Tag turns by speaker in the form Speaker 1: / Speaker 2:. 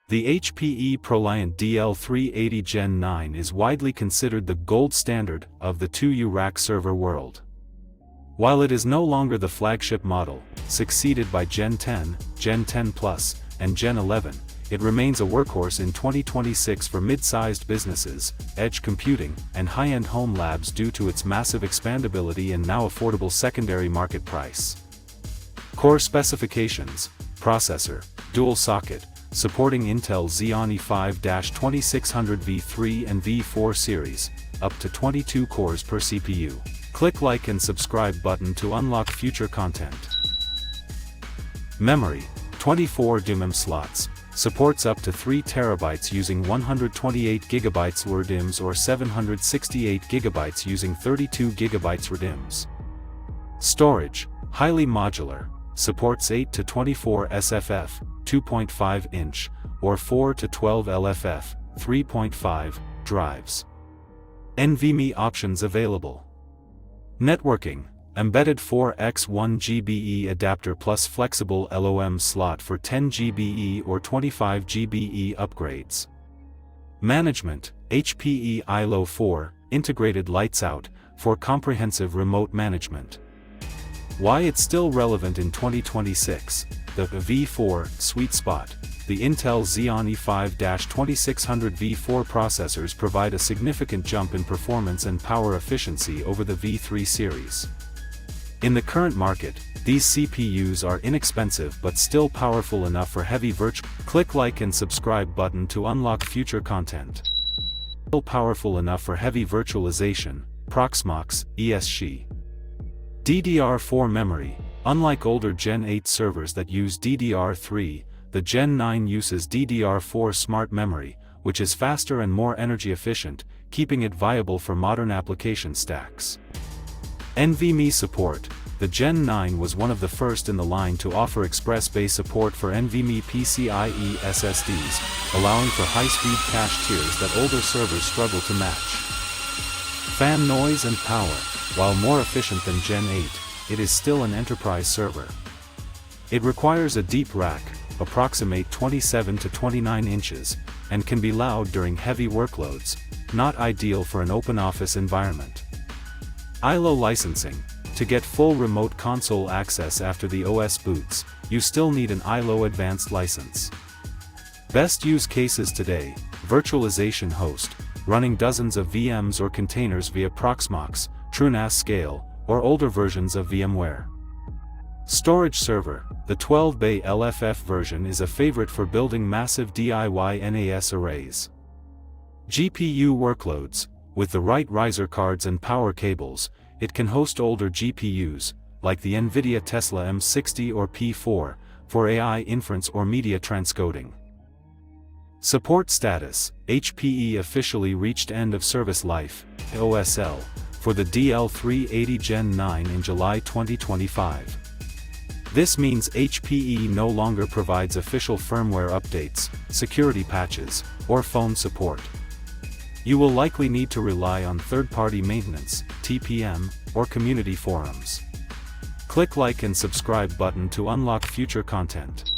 Speaker 1: The HPE ProLiant DL380 Gen9 is widely considered the gold standard of the 2U rack server world. While it is no longer the flagship model, succeeded by Gen10, Gen10 Plus, and Gen11, it remains a workhorse in 2026 for mid-sized businesses, edge computing, and high-end home labs due to its massive expandability and now affordable secondary market price. Core specifications: processor, dual socket, supporting Intel Xeon E5-2600 V3 and V4 series, up to 22 cores per CPU. Click like and subscribe button to unlock future content. Memory: 24 DIMM slots, supports up to 3 TB using 128 GB LRDIMMs or 768 GB using 32 GB RDIMMs. Storage: highly modular, supports 8 to 24 SFF, 2.5-inch, or 4 to 12 LFF, 3.5, drives. NVMe options available. Networking: embedded 4x1 GBE adapter plus FlexibleLOM slot for 10 GBE or 25 GBE upgrades. Management: HPE ILO 4, integrated lights out, for comprehensive remote management. Why it's still relevant in 2026, the V4 sweet spot. The Intel Xeon E5-2600 V4 processors provide a significant jump in performance and power efficiency over the V3 series. In the current market, these CPUs are inexpensive but still powerful enough for heavy virtual. Click like and subscribe button to unlock future content. Still powerful enough for heavy virtualization, Proxmox, ESG. DDR4 memory: unlike older Gen 8 servers that use DDR3, the Gen 9 uses DDR4 smart memory, which is faster and more energy efficient, keeping it viable for modern application stacks. NVMe support: the Gen 9 was one of the first in the line to offer express-based support for NVMe PCIe SSDs, allowing for high-speed cache tiers that older servers struggle to match. Fan noise and power: while more efficient than Gen 8, it is still an enterprise server. It requires a deep rack, approximate 27 to 29 inches, and can be loud during heavy workloads, not ideal for an open office environment. ILO licensing: to get full remote console access after the OS boots, you still need an ILO advanced license. Best use cases today: virtualization host, running dozens of VMs or containers via Proxmox, TrueNAS scale, or older versions of VMware. Storage server: the 12-bay LFF version is a favorite for building massive DIY NAS arrays. GPU workloads: with the right riser cards and power cables, it can host older GPUs, like the NVIDIA Tesla M60 or P4, for AI inference or media transcoding. Support status: HPE officially reached end of service life, OSL, for the DL380 Gen9 in July 2025. This means HPE no longer provides official firmware updates, security patches, or phone support. You will likely need to rely on third-party maintenance, TPM, or community forums. Click like and subscribe button to unlock future content.